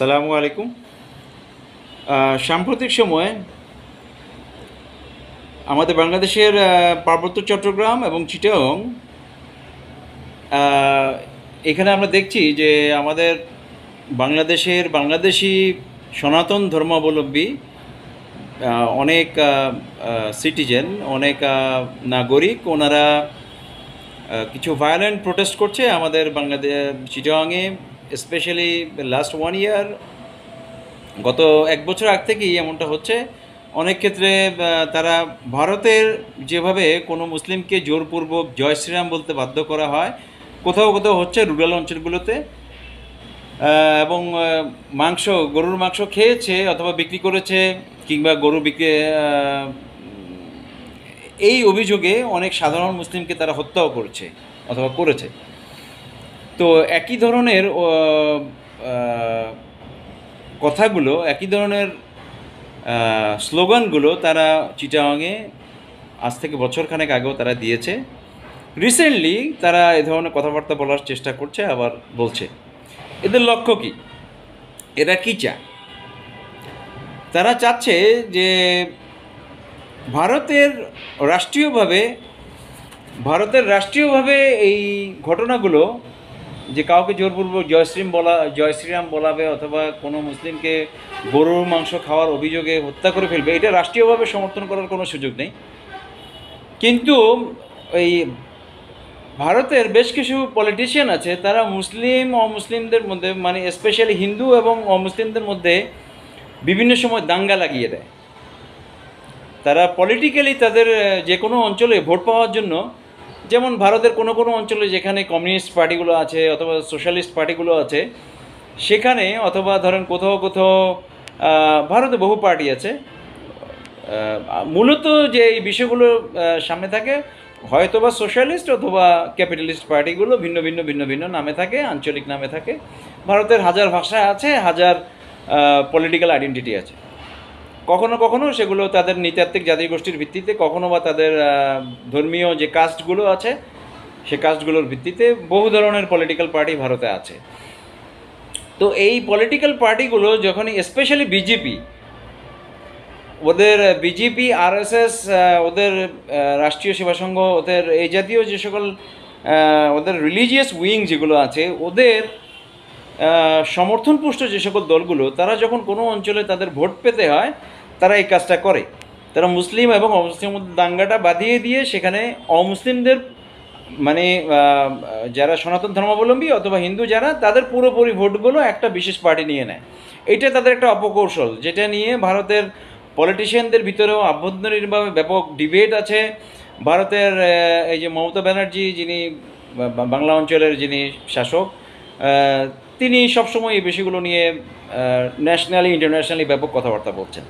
আসসালামু আলাইকুম। সাম্প্রতিক সময়ে আমাদের বাংলাদেশের পার্বত্য চট্টগ্রাম এবং চিটাগং, আহ, এখানে আমরা দেখছি যে আমাদের বাংলাদেশি সনাতন ধর্মাবলম্বী অনেক সিটিজেন, অনেক নাগরিক, ওনারা কিছু ভায়োলেন্ট প্রোটেস্ট করছে আমাদের বাংলাদেশ চিটাগংয়ে। স্পেশালি লাস্ট 1 ইয়ার, গত 1 বছর আগ থেকেই এমনটা হচ্ছে। অনেক ক্ষেত্রে তারা ভারতের যেভাবে কোনো মুসলিমকে জোরপূর্বক জয় শ্রীরাম বলতে বাধ্য করা হয়, কোথাও কোথাও হচ্ছে রুরাল অঞ্চলগুলোতে। এবং গরুর মাংস খেয়েছে অথবা বিক্রি করেছে, কিংবা গরু বিক্রি, এই অভিযোগে অনেক সাধারণ মুসলিমকে তারা হত্যাও করেছে অথবা করেছে। তো একই ধরনের কথাগুলো, একই ধরনের স্লোগানগুলো তারা চিটাগাংয়ে আজ থেকে বছরখানেক আগেও তারা দিয়েছে। রিসেন্টলি তারা এ ধরনের কথাবার্তা বলার চেষ্টা করছে, আবার বলছে। এদের লক্ষ্য কী? এরা কী চায়? তারা চাচ্ছে যে রাষ্ট্রীয়ভাবে এই ঘটনাগুলো, যে কাউকে জোরপূর্বক জয় শ্রীরাম বলাবে অথবা কোনো মুসলিমকে গরুর মাংস খাওয়ার অভিযোগে হত্যা করে ফেলবে, এটা রাষ্ট্রীয়ভাবে সমর্থন করার কোনো সুযোগ নেই। কিন্তু এই ভারতের বেশ কিছু পলিটিশিয়ান আছে, তারা মুসলিম অমুসলিমদের মধ্যে, মানে স্পেশালি হিন্দু এবং অমুসলিমদের মধ্যে বিভিন্ন সময় দাঙ্গা লাগিয়ে দেয়। তারা পলিটিক্যালি তাদের যে কোনো অঞ্চলে ভোট পাওয়ার জন্য, যেমন ভারতের কোনো কোনো অঞ্চলে যেখানে কমিউনিস্ট পার্টিগুলো আছে অথবা সোশ্যালিস্ট পার্টিগুলো আছে সেখানে, অথবা ধরেন কোথাও কোথাও ভারতে বহু পার্টি আছে, মূলত যে এই বিষয়গুলো সামনে থাকে, হয়তোবা সোশ্যালিস্ট অথবা ক্যাপিটালিস্ট পার্টিগুলো ভিন্ন ভিন্ন ভিন্ন ভিন্ন নামে থাকে, আঞ্চলিক নামে থাকে। ভারতের হাজার ভাষা আছে, হাজার পলিটিক্যাল আইডেন্টিটি আছে। কখনো কখনো সেগুলো তাদের নৃতাত্ত্বিক জাতিগোষ্ঠীর ভিত্তিতে, কখনো বা তাদের ধর্মীয় যে কাস্টগুলো আছে সে কাস্টগুলোর ভিত্তিতে বহু ধরনের পলিটিক্যাল পার্টি ভারতে আছে। তো এই পলিটিক্যাল পার্টিগুলো যখনই, স্পেশালি বিজেপি, আরএসএস, ওদের রাষ্ট্রীয় সেবা সংঘ, ওদের এই জাতীয় যে সকল ওদের রিলিজিয়াস উইং যেগুলো আছে, ওদের সমর্থনপুষ্ট যে সকল দলগুলো, তারা যখন কোনো অঞ্চলে তাদের ভোট পেতে হয়, তারা এই কাজটা করে। তারা মুসলিম এবং অমুসলিমের মধ্যে দাঙ্গাটা বাঁধিয়ে দিয়ে সেখানে অমুসলিমদের, মানে যারা সনাতন ধর্মাবলম্বী অথবা হিন্দু যারা, তাদের পুরোপুরি ভোটগুলো একটা বিশেষ পার্টি নিয়ে নেয়। এটা তাদের একটা অপকৌশল, যেটা নিয়ে ভারতের পলিটিশিয়ানদের ভিতরেও আভ্যন্তরীণভাবে ব্যাপক ডিবেট আছে। ভারতের এই যে মমতা ব্যানার্জি, যিনি বাংলা অঞ্চলের যিনি শাসক, তিনি সবসময় এই বিষয়গুলো নিয়ে ন্যাশনালি ইন্টারন্যাশনালি ব্যাপক কথাবার্তা বলছেন।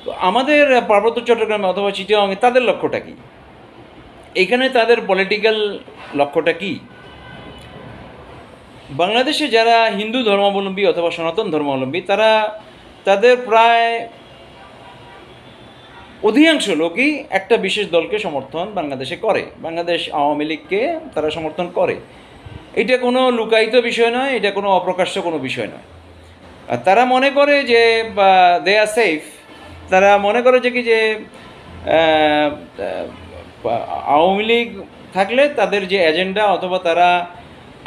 তো আমাদের পার্বত্য চট্টগ্রামে অথবা চিটাগাংয়ে তাদের লক্ষ্যটা কী? এখানে তাদের পলিটিক্যাল লক্ষ্যটা কী? বাংলাদেশে যারা হিন্দু ধর্মাবলম্বী অথবা সনাতন ধর্মাবলম্বী, তাদের প্রায় অধিকাংশ লোকই একটা বিশেষ দলকে সমর্থন বাংলাদেশে করে। বাংলাদেশ আওয়ামী লীগকে তারা সমর্থন করে। এটা কোনো লুকায়িত বিষয় নয়, এটা কোনো অপ্রকাশ্য কোনো বিষয় নয়। আর তারা মনে করে যে দে আর সেফ। তারা মনে করে যে কি, যে আওয়ামী লীগ থাকলে তাদের যে এজেন্ডা অথবা তারা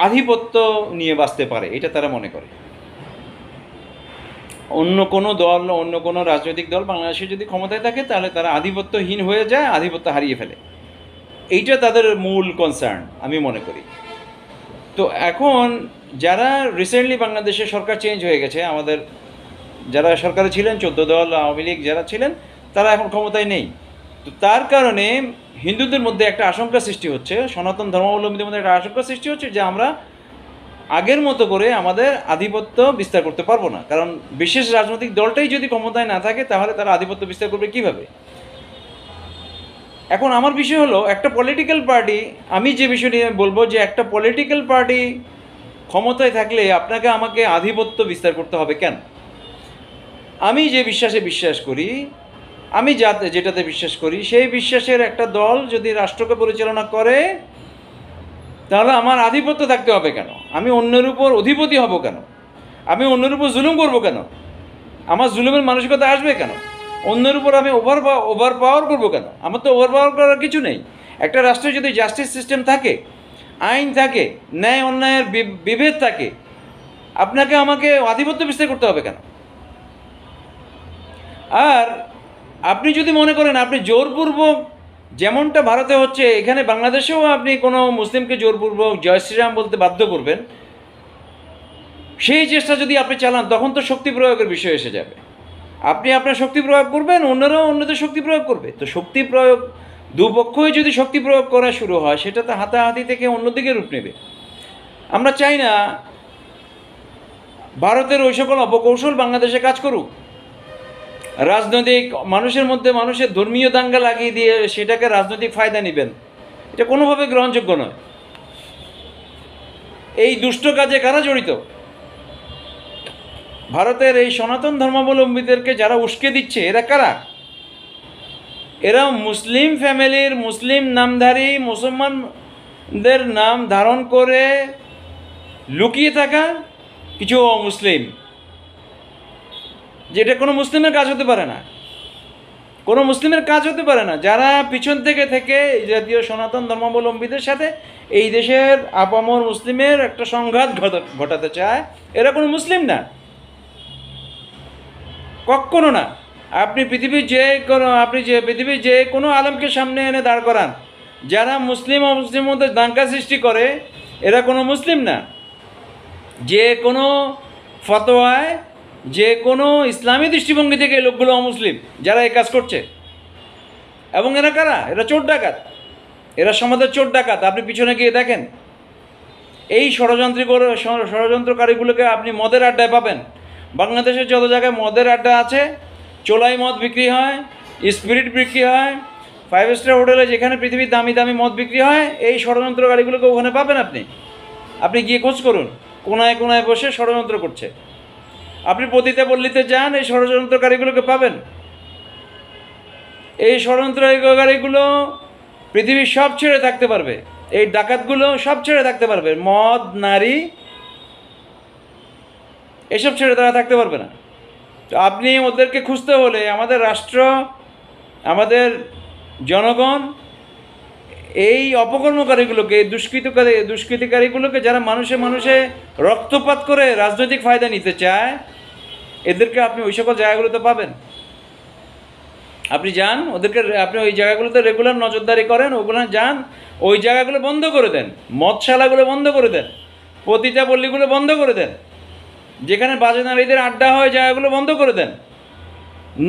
আধিপত্য নিয়ে বাঁচতে পারে, এটা তারা মনে করে। অন্য কোনো দল, অন্য কোনো রাজনৈতিক দল বাংলাদেশে যদি ক্ষমতায় থাকে, তাহলে তারা আধিপত্যহীন হয়ে যায়, আধিপত্য হারিয়ে ফেলে। এইটা তাদের মূল কনসার্ন আমি মনে করি। তো এখন যারা রিসেন্টলি বাংলাদেশে সরকার চেঞ্জ হয়ে গেছে, আমাদের যারা সরকারে ছিলেন 14 দল আওয়ামী লীগ যারা ছিলেন, তারা এখন ক্ষমতায় নেই। তো তার কারণে হিন্দুদের মধ্যে একটা আশঙ্কা সৃষ্টি হচ্ছে, সনাতন ধর্মাবলম্বীদের মধ্যে একটা আশঙ্কা সৃষ্টি হচ্ছে যে আমরা আগের মতো করে আমাদের আধিপত্য বিস্তার করতে পারবো না। কারণ বিশেষ রাজনৈতিক দলটাই যদি ক্ষমতায় না থাকে, তাহলে তারা আধিপত্য বিস্তার করবে কীভাবে? এখন আমার বিষয় হলো, একটা পলিটিক্যাল পার্টি, আমি যে বিষয় নিয়ে বলবো, যে একটা পলিটিক্যাল পার্টি ক্ষমতায় থাকলে আপনাকে আমাকে আধিপত্য বিস্তার করতে হবে কেন? আমি যে বিশ্বাসে বিশ্বাস করি, আমি যেটাতে বিশ্বাস করি, সেই বিশ্বাসের একটা দল যদি রাষ্ট্রকে পরিচালনা করে, তাহলে আমার আধিপত্য থাকতে হবে কেন? আমি অন্যের উপর অধিপতি হব কেন? আমি অন্যের উপর জুলুম করবো কেন? আমার জুলুমের মানসিকতা আসবে কেন? অন্যের উপর আমি ওভার পাওয়ার করবো কেন? আমার তো ওভার পাওয়ার করার কিছু নেই। একটা রাষ্ট্রে যদি জাস্টিস সিস্টেম থাকে, আইন থাকে, ন্যায় অন্যায়ের বিভেদ থাকে, আপনাকে আমাকে আধিপত্য বিস্তার করতে হবে কেন? আর আপনি যদি মনে করেন আপনি জোরপূর্বক, যেমনটা ভারতে হচ্ছে, এখানে বাংলাদেশেও আপনি কোনো মুসলিমকে জোরপূর্বক জয় শ্রীরাম বলতে বাধ্য করবেন, সেই চেষ্টা যদি আপনি চালান, তখন তো শক্তি প্রয়োগের বিষয় এসে যাবে। আপনি আপনার শক্তি প্রয়োগ করবেন, অন্যরাও অন্যদের শক্তি প্রয়োগ করবে। তো শক্তি প্রয়োগ, দুপক্ষই যদি শক্তি প্রয়োগ করা শুরু হয়, সেটা তো হাতাহাতি থেকে অন্যদিকে রূপ নেবে। আমরা চাই না ভারতের ওই সকল অপকৌশল বাংলাদেশে কাজ করুক। রাজনৈতিক মানুষের মধ্যে মানুষের ধর্মীয় দাঙ্গা লাগিয়ে দিয়ে সেটাকে রাজনৈতিক ফায়দা নেবেন, এটা কোনোভাবে গ্রহণযোগ্য নয়। এই দুষ্ট কাজে কারা জড়িত? ভারতের এই সনাতন ধর্মাবলম্বীদেরকে যারা উস্কে দিচ্ছে, এরা কারা? এরা মুসলিম ফ্যামিলির, মুসলিম নামধারী, মুসলমানদের নাম ধারণ করে লুকিয়ে থাকা কিছু অমুসলিম, যেটা কোনো মুসলিমের কাজ হতে পারে না, কোনো মুসলিমের কাজ হতে পারে না। যারা পিছন থেকে এই জাতীয় সনাতন ধর্মাবলম্বীদের সাথে এই দেশের আপামর মুসলিমের একটা সংঘাত ঘটাতে চায়, এরা কোনো মুসলিম না, কখনো না। আপনি পৃথিবীর যে কোনো আলেমকে সামনে এনে দাঁড় করান, যারা মুসলিম অমুসলিমের মধ্যে দাঙ্গা সৃষ্টি করে, এরা কোনো মুসলিম না। যে কোনো ফতোয়ায়, যে কোনো ইসলামী দৃষ্টিভঙ্গি থেকে লোকগুলো অমুসলিম যারা এই কাজ করছে। এবং এরা কারা? এরা চোর ডাকাত, এরা সমাজের চোর ডাকাত। আপনি পিছনে গিয়ে দেখেন, এই ষড়যন্ত্রকারীগুলোকে আপনি মদের আড্ডায় পাবেন। বাংলাদেশের যত জায়গায় মদের আড্ডা আছে, চোলাই মদ বিক্রি হয়, স্পিরিট বিক্রি হয়, 5 স্টার হোটেলে যেখানে পৃথিবীর দামি দামি মদ বিক্রি হয়, এই ষড়যন্ত্রকারীগুলোকে ওখানে পাবেন। আপনি গিয়ে খোঁজ করুন, কোনায় কোনায় বসে ষড়যন্ত্র করছে। আপনি পতিতে পল্লীতে যান, এই ষড়যন্ত্রকারীগুলোকে পাবেন। এই ষড়যন্ত্রকারীগুলো পৃথিবীর সব ছেড়ে থাকতে পারবে, এই ডাকাতগুলো সব ছেড়ে থাকতে পারবে, মদ, নারী, এসব ছেড়ে তারা থাকতে পারবে না। তো আপনি ওদেরকে খুঁজতে হলে আমাদের রাষ্ট্র, আমাদের জনগণ এই অপকর্মকারীগুলোকে, এই দুষ্কৃতিকারীগুলোকে, যারা মানুষে রক্তপাত করে রাজনৈতিক ফায়দা নিতে চায়, এদেরকে আপনি ওই সকল জায়গাগুলোতে পাবেন। আপনি যান ওদেরকে, আপনি ওই জায়গাগুলোতে রেগুলার নজরদারি করেন, ওগুলো যান, ওই জায়গাগুলো বন্ধ করে দেন, মদশালাগুলো বন্ধ করে দেন, পতিতা পল্লীগুলো বন্ধ করে দেন, যেখানে বাজে নারীদের আড্ডা হয় জায়গাগুলো বন্ধ করে দেন।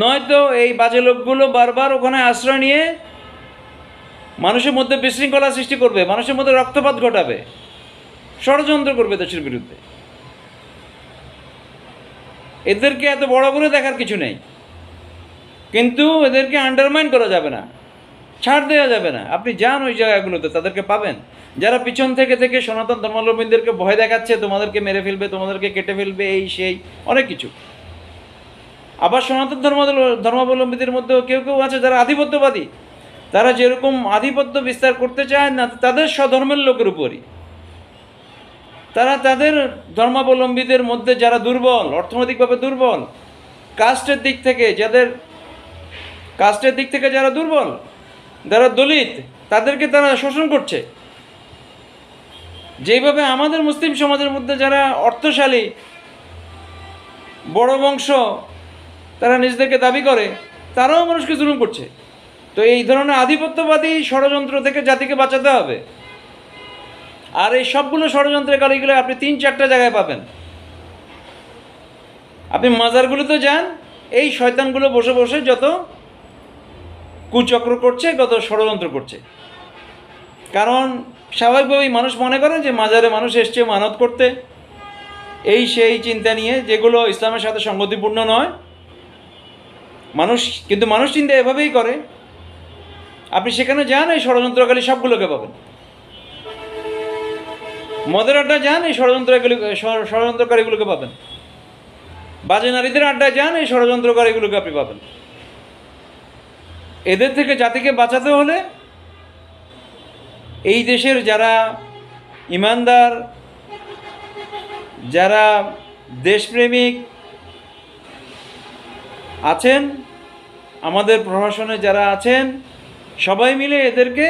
নয়তো এই বাজে লোকগুলো বারবার ওখানে আশ্রয় নিয়ে মানুষের মধ্যে বিশৃঙ্খলা সৃষ্টি করবে, মানুষের মধ্যে রক্তপাত ঘটাবে, ষড়যন্ত্র করবে দেশের বিরুদ্ধে। এদেরকে এত বড় করে দেখার কিছু নেই, কিন্তু এদেরকে আন্ডারমাইন করা যাবে না, ছাড় দেওয়া যাবে না। আপনি যান ওই জায়গাগুলোতে, তাদেরকে পাবেন। যারা পিছন থেকে সনাতন ধর্মাবলম্বীদেরকে ভয় দেখাচ্ছে, তোমাদেরকে মেরে ফেলবে, তোমাদেরকে কেটে ফেলবে, এই সেই অনেক কিছু। আবার সনাতন ধর্মাবলম্বীদের মধ্যেও কেউ আছে যারা আধিপত্যবাদী, তারা যেরকম আধিপত্য বিস্তার করতে চায় না তাদের স্বধর্মের লোকের উপরই, তারা তাদের ধর্মাবলম্বীদের মধ্যে যারা দুর্বল, অর্থনৈতিকভাবে দুর্বল, কাস্টের দিক থেকে যারা দুর্বল, যারা দলিত, তাদেরকে তারা শোষণ করছে। যেভাবে আমাদের মুসলিম সমাজের মধ্যে যারা অর্থশালী, বড় বংশ, তারা নিজেদেরকে দাবি করে, তারাও মানুষকে জুলুম করছে। তো এই ধরনের আধিপত্যবাদী ষড়যন্ত্র থেকে জাতিকে বাঁচাতে হবে। আর এই সবগুলো ষড়যন্ত্রকারীগুলো আপনি 3-4টা জায়গায় পাবেন। আপনি মাজারগুলোতে যান, এই শয়তানগুলো বসে বসে যত কুচক্র করছে, কত ষড়যন্ত্র করছে। কারণ স্বাভাবিকভাবেই মানুষ মনে করেন যে মাজারে মানুষ এসছে মানত করতে, এই সেই চিন্তা নিয়ে, যেগুলো ইসলামের সাথে সঙ্গতিপূর্ণ নয়। মানুষ চিন্তা এভাবেই করে। আপনি সেখানে যান, এই ষড়যন্ত্রকারী সবগুলোকে পাবেন। মদের আড্ডা যান, এই ষড়যন্ত্রকারীগুলোকে পাবেন। বাজে নারীদের আড্ডায় যান, এই ষড়যন্ত্রকারীগুলোকে আপনি পাবেন। এদের থেকে জাতিকে বাঁচাতে হলে এই দেশের যারা ইমানদার, যারা দেশপ্রেমিক আছেন, আমাদের প্রশাসনে যারা আছেন, সবাই মিলে এদেরকে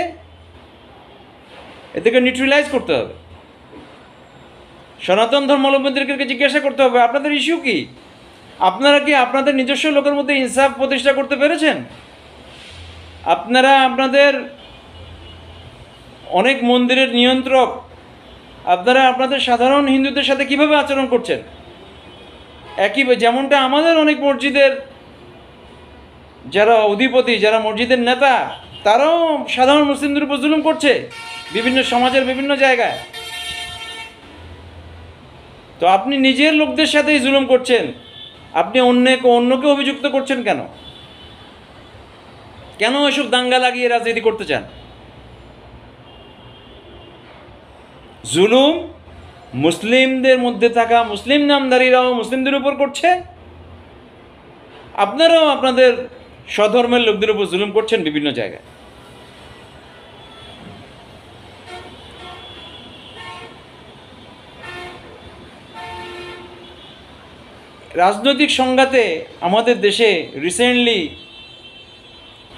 নিউট্রালাইজ করতে হবে। সনাতন ধর্মাবলম্বীদেরকে জিজ্ঞাসা করতে হবে আপনাদের ইস্যু কি, আপনারা কি আপনাদের নিজস্ব লোকের মধ্যে ইনসাফ প্রতিষ্ঠা করতে পেরেছেন? আপনারা আপনাদের অনেক মন্দিরের নিয়ন্ত্রক, আপনারা আপনাদের সাধারণ হিন্দুদের সাথে কিভাবে আচরণ করছেন? একই যেমনটা আমাদের অনেক মসজিদের যারা অধিপতি, যারা মসজিদের নেতা, তারাও সাধারণ মুসলিমদের উপর জুলুম করছে বিভিন্ন সমাজের বিভিন্ন জায়গায়। তো আপনি নিজের লোকদের সাথেই জুলুম করছেন, আপনি অন্যকে অভিযুক্ত করছেন কেন? কেন এসব দাঙ্গা লাগিয়ে রাজনীতি করতে চান? জুলুম মুসলিমদের মধ্যে থাকা মুসলিম নামধারীরাও মুসলিমদের উপর করছে, আপনারাও আপনাদের স্বধর্মের লোকদের উপর জুলুম করছেন বিভিন্ন জায়গায়। রাজনৈতিক সংঘাতে আমাদের দেশে রিসেন্টলি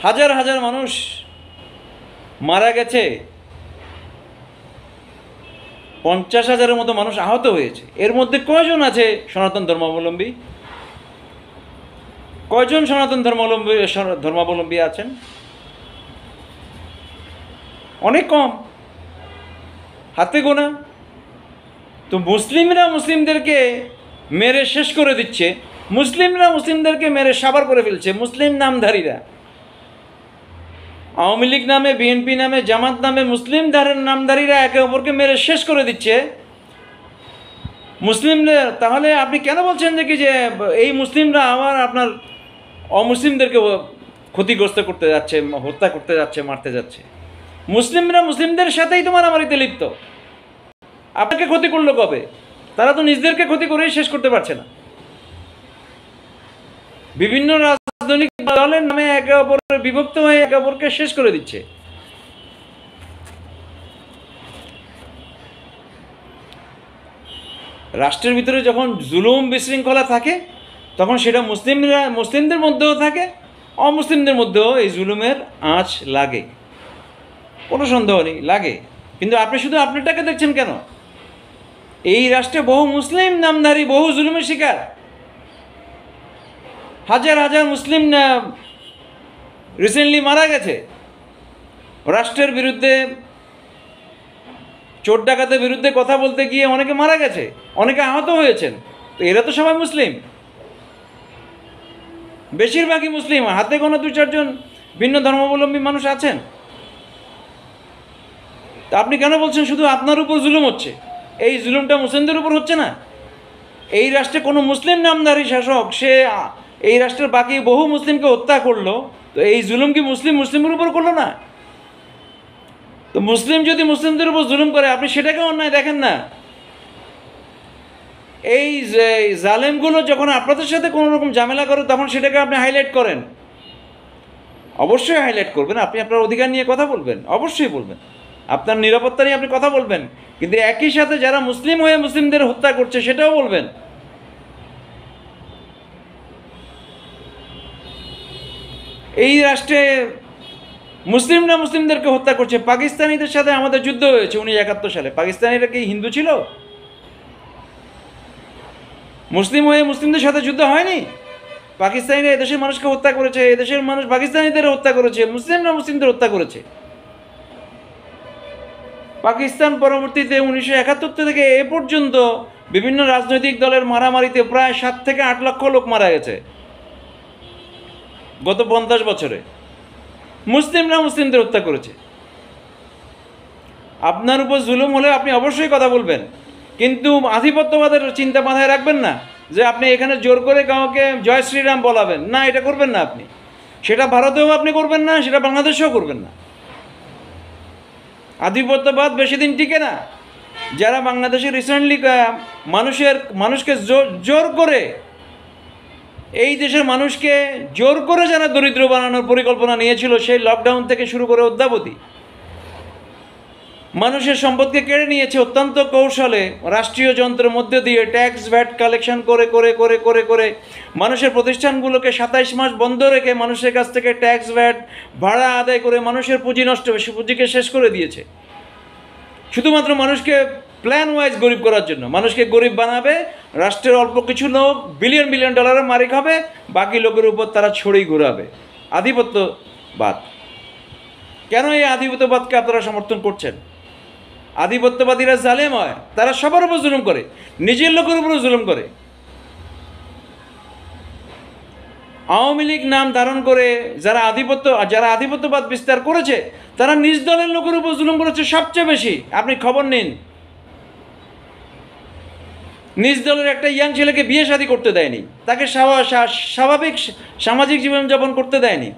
হাজার হাজার মানুষ মারা গেছে, 50,000-এর মতো মানুষ আহত হয়েছে। এর মধ্যে কয়জন আছে সনাতন ধর্মাবলম্বী? কয়জন সনাতন ধর্মাবলম্বী আছেন? অনেক কম, হাতে গোনা। তো মুসলিমরা মুসলিমদেরকে মেরে শেষ করে দিচ্ছে, মুসলিমরা মুসলিমদেরকে মেরে সাবার করে ফেলছে। মুসলিম নামধারীরা আওয়ামী লীগ নামে, বিএনপি নামে, জামাত নামে মুসলিম নামধারীরা একে অপরকে মেরে শেষ করে দিচ্ছে মুসলিমদের। তাহলে আপনি কেন বলছেন যে কি যে এই মুসলিমরা আবার আপনার অমুসলিমদেরকে ক্ষতিগ্রস্ত করতে যাচ্ছে, হত্যা করতে যাচ্ছে, মারতে যাচ্ছে? মুসলিমরা মুসলিমদের সাথেই তো মারামারিতে লিপ্ত। আপনাকে ক্ষতি করলো কবে? তারা তো নিজেদেরকে ক্ষতি করেই শেষ করতে পারছে না। বিভিন্ন রাজনৈতিক দলের নামে একে অপরের বিভক্ত হয়ে একে অপরকে শেষ করে দিচ্ছে। রাষ্ট্রের ভিতরে যখন জুলুম বিশৃঙ্খলা থাকে তখন সেটা মুসলিমদের মধ্যেও থাকে, অমুসলিমদের মধ্যেও এই জুলুমের আঁচ লাগে, কোনো সন্দেহ নেই, লাগে। কিন্তু আপনি শুধু আপনারটাকে দেখছেন কেন? এই রাষ্ট্রে বহু মুসলিম নামধারী বহু জুলুমের শিকার, হাজার হাজার মুসলিম রিসেন্টলি মারা গেছে। রাষ্ট্রের বিরুদ্ধে, চোর ডাকাতের বিরুদ্ধে কথা বলতে গিয়ে অনেকে মারা গেছে, অনেকে আহত হয়েছেন। তো এরা তো সবাই মুসলিম, বেশিরভাগই মুসলিম, হাতে গোনা 2-4 জন ভিন্ন ধর্মাবলম্বী মানুষ আছেন। তা আপনি কেন বলছেন শুধু আপনার উপর জুলুম হচ্ছে? এই জুলুমটা মুসলিমদের উপর হচ্ছে না? এই রাষ্ট্রে কোনো মুসলিম নামধারী শাসক সে এই রাষ্ট্রের বাকি বহু মুসলিমকে হত্যা করলো, তো এই জুলুম কি মুসলিমের উপর করলো না? তো মুসলিম যদি মুসলিমদের উপর জুলুম করে আপনি সেটাকে অন্যায় দেখেন না। এই জালেমগুলো যখন আপনাদের সাথে কোনো রকম ঝামেলা করে তখন সেটাকে আপনি হাইলাইট করেন। অবশ্যই হাইলাইট করবেন, আপনি আপনার অধিকার নিয়ে কথা বলবেন, অবশ্যই বলবেন, আপনার নিরাপত্তা নিয়ে আপনি কথা বলবেন, কিন্তু একই সাথে যারা মুসলিম হয়ে মুসলিমদের হত্যা করছে সেটাও বলবেন। এই রাষ্ট্রে মুসলিমরা মুসলিমদেরকে হত্যা করছে। পাকিস্তানিদের সাথে আমাদের যুদ্ধ হয়েছে 1971 সালে। পাকিস্তানিরা কি হিন্দু ছিল? মুসলিম হয়ে মুসলিমদের সাথে যুদ্ধ হয়নি? পাকিস্তানিরা এদেশের মানুষকে হত্যা করেছে, এদেশের মানুষ পাকিস্তানিদের হত্যা করেছে, মুসলিমরা মুসলিমদের হত্যা করেছে। পাকিস্তান পরবর্তীতে 1971 থেকে এ পর্যন্ত বিভিন্ন রাজনৈতিক দলের মারামারিতে প্রায় 7 থেকে 8 লক্ষ লোক মারা গেছে গত 50 বছরে। মুসলিমরা মুসলিমদের হত্যা করেছে। আপনার উপর জুলুম হলে আপনি অবশ্যই কথা বলবেন, কিন্তু আধিপত্যবাদের চিন্তা মাথায় রাখবেন না যে আপনি এখানে জোর করে কাউকে জয় শ্রীরাম বলাবেন না, এটা করবেন না আপনি। সেটা ভারতেও আপনি করবেন না, সেটা বাংলাদেশেও করবেন না। আধিপত্যবাদ বেশি দিন টিকে না। যারা বাংলাদেশে রিসেন্টলি মানুষকে জোর করে, এই দেশের মানুষকে জোর করে যারা দরিদ্র বানানোর পরিকল্পনা নিয়েছিল সেই লকডাউন থেকে শুরু করে অদ্যাবধি, মানুষের সম্পদকে কেড়ে নিয়েছে অত্যন্ত কৌশলে, রাষ্ট্রীয় যন্ত্রের মধ্যে দিয়ে ট্যাক্স ভ্যাট কালেকশন করে করে করে করে করে মানুষের প্রতিষ্ঠানগুলোকে 27 মাস বন্ধ রেখে মানুষের কাছ থেকে ট্যাক্স ভ্যাট ভাড়া আদায় করে মানুষের পুঁজি নষ্ট, পুঁজিকে শেষ করে দিয়েছে। শুধুমাত্র মানুষকে প্ল্যান ওয়াইজ গরিব করার জন্য, মানুষকে গরিব বানাবে, রাষ্ট্রের অল্প কিছু লোক বিলিয়ন বিলিয়ন ডলারের মালিক হবে, বাকি লোকের উপর তারা ছড়ি ঘুরাবে। আধিপত্যবাদ। কেন এই আধিপত্যবাদকে আপনারা সমর্থন করছেন? আধিপত্যবাদীরা জালেম হয়, তারা সবার উপর জুলুম করে, নিজের লোকের উপরও জুলুম করে। আওয়ামী লীগ নাম ধারণ করে যারা আধিপত্যবাদ বিস্তার করেছে, তারা নিজ দলের লোকের উপর জুলুম করেছে সবচেয়ে বেশি। আপনি খবর নিন, নিজ দলের একটা ইয়াং ছেলেকে বিয়ে শাদী করতে দেয়নি, তাকে স্বাভাবিক সামাজিক জীবনযাপন করতে দেয়নি,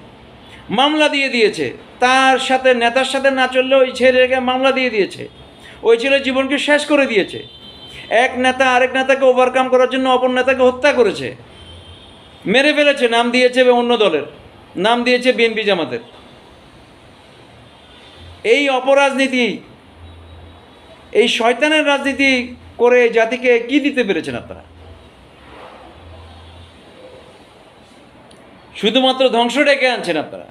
মামলা দিয়ে দিয়েছে। তার সাথে নেতার সাথে না চললে ওই ছেলেকে মামলা দিয়ে দিয়েছে, ওই ছেলের জীবনকে শেষ করে দিয়েছে। এক নেতা আরেক নেতাকে ওভারকাম করার জন্য অপর নেতাকে হত্যা করেছে, মেরে ফেলেছে, নাম দিয়েছে অন্য দলের, নাম দিয়েছে বিএনপি জামাতের। এই অপরাজনীতি, এই শয়তানের রাজনীতি করে জাতিকে কি দিতে পেরেছেন আপনারা? শুধুমাত্র ধ্বংস ডেকে আনছেন আপনারা।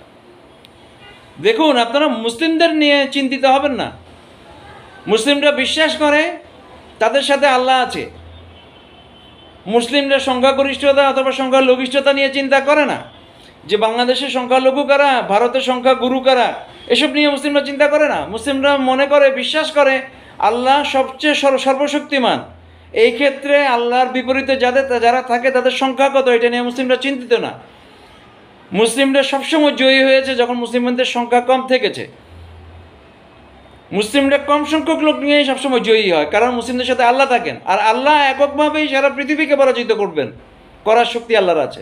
দেখুন, আপনারা মুসলিমদের নিয়ে চিন্তিত হবেন না। মুসলিমরা বিশ্বাস করে তাদের সাথে আল্লাহ আছে। মুসলিমরা সংখ্যাগরিষ্ঠতা অথবা সংখ্যালঘিষ্ঠতা নিয়ে চিন্তা করে না, যে বাংলাদেশের সংখ্যালঘু কারা, ভারতের সংখ্যাগুরু কারা, এসব নিয়ে মুসলিমরা চিন্তা করে না। মুসলিমরা মনে করে, বিশ্বাস করে আল্লাহ সবচেয়ে সর্বশক্তিমান। এই ক্ষেত্রে আল্লাহর বিপরীতে যারা থাকে তাদের সংখ্যা কত, এটা নিয়ে মুসলিমরা চিন্তিত না। মুসলিমরা সবসময় জয়ী হয়েছে যখন মুসলিমদের সংখ্যা কম থেকেছে। মুসলিমরা কম সংখ্যক লোক নিয়েই সবসময় জয়ী হয়, কারণ মুসলিমদের সাথে আল্লাহ থাকেন। আর আল্লাহ এককভাবেই সারা পৃথিবীকে পরাজিত করার শক্তি আল্লাহর আছে।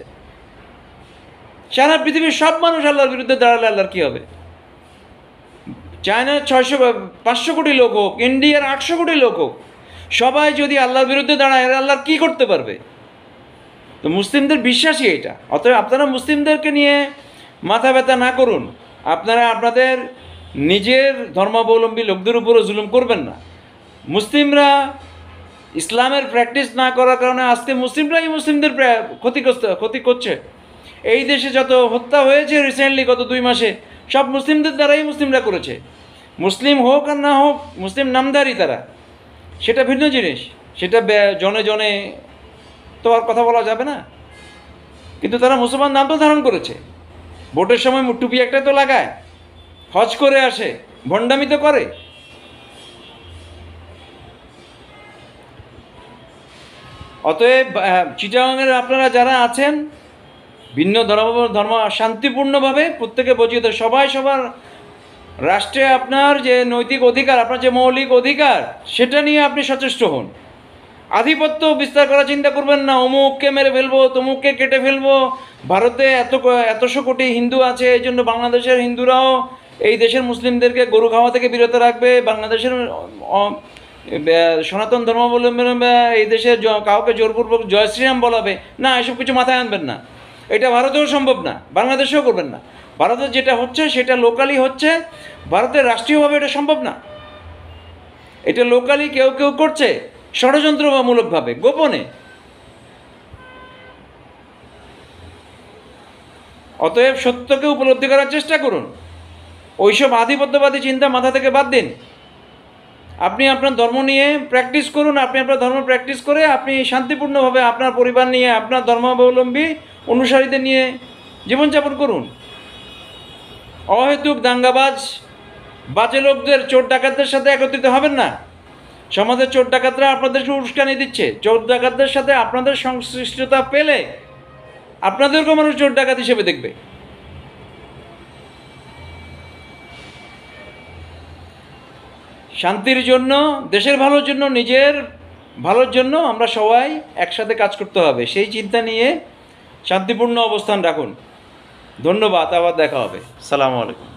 সারা পৃথিবীর সব মানুষ আল্লাহর বিরুদ্ধে দাঁড়ালে আল্লাহর কী হবে? চায়নার 500 কোটি লোক হোক, ইন্ডিয়ার 800 কোটি লোক হোক, সবাই যদি আল্লাহর বিরুদ্ধে দাঁড়ায়, আল্লাহর কী করতে পারবে? তো মুসলিমদের বিশ্বাসই এটা। অতএব আপনারা মুসলিমদেরকে নিয়ে মাথা ব্যথা না করুন। আপনারা আপনাদের নিজের ধর্মাবলম্বী লোকদের উপরও জুলুম করবেন না। মুসলিমরা ইসলামের প্র্যাকটিস না করার কারণে আজকে মুসলিমরাই মুসলিমদের ক্ষতি করছে। এই দেশে যত হত্যা হয়েছে রিসেন্টলি গত 2 মাসে, সব মুসলিমদের দ্বারাই মুসলিমরা করেছে। মুসলিম হোক আর না হোক, মুসলিম নামধারী তারা, সেটা ভিন্ন জিনিস। সেটা জনে জনে তো আর কথা বলা যাবে না, কিন্তু তারা মুসলমান নাম তো ধারণ করেছে। ভোটের সময় টুপি একটা তো লাগায়, হজ করে আসে, ভণ্ডামি তো করে। অতএব চিটাগাংয়ের আপনারা যারা আছেন, ভিন্ন ধর্ম শান্তিপূর্ণভাবে প্রত্যেকে বুঝিয়ে দেয়, সবাই সবার রাষ্ট্রে আপনার যে নৈতিক অধিকার, আপনার যে মৌলিক অধিকার, সেটা নিয়ে আপনি সচেষ্ট হন। আধিপত্য বিস্তার করার চিন্তা করবেন না, অমুককে মেরে ফেলবো, তমুককে কেটে ফেলবো। ভারতে এতশো কোটি হিন্দু আছে, এই জন্য বাংলাদেশের হিন্দুরাও এই দেশের মুসলিমদেরকে গরু খাওয়া থেকে বিরত রাখবে। বাংলাদেশের সনাতন ধর্মাবলম্বী এই দেশে কাউকে জোরপূর্বক জয় শ্রীরাম বলাবে না, এসব কিছু মাথায় আনবেন না। এটা ভারতেও সম্ভব না, বাংলাদেশেও করবেন না। ভারতের যেটা হচ্ছে সেটা লোকালি হচ্ছে, ভারতের রাষ্ট্রীয়ভাবে এটা সম্ভব না। এটা লোকালি কেউ কেউ করছে ষড়যন্ত্রমূলকভাবে, গোপনে। অতএব সত্যকে উপলব্ধি করার চেষ্টা করুন। ওইসব আধিপত্যবাদী চিন্তা মাথা থেকে বাদ দিন। আপনি আপনার ধর্ম নিয়ে প্র্যাকটিস করুন। আপনি আপনার ধর্ম প্র্যাকটিস করে আপনি শান্তিপূর্ণভাবে আপনার পরিবার নিয়ে, আপনার ধর্মাবলম্বী অনুসারীদের নিয়ে জীবনযাপন করুন। অহেতুক দাঙ্গাবাজ বাজে লোকদের, চোর ডাকাতদের সাথে একত্রিত হবেন না। সমাজের চোর ডাকাতরা আপনাদেরকে উস্কানি দিচ্ছে। চোর ডাকাতদের সাথে আপনাদের সংশ্লিষ্টতা পেলে আপনাদেরকেও মানুষ চোর ডাকাত হিসেবে দেখবে। শান্তির জন্য, দেশের ভালোর জন্য, নিজের ভালোর জন্য আমরা সবাই একসাথে কাজ করতে হবে। সেই চিন্তা নিয়ে শান্তিপূর্ণ অবস্থান রাখুন। ধন্যবাদ, আবার দেখা হবে। সালামু আলাইকুম।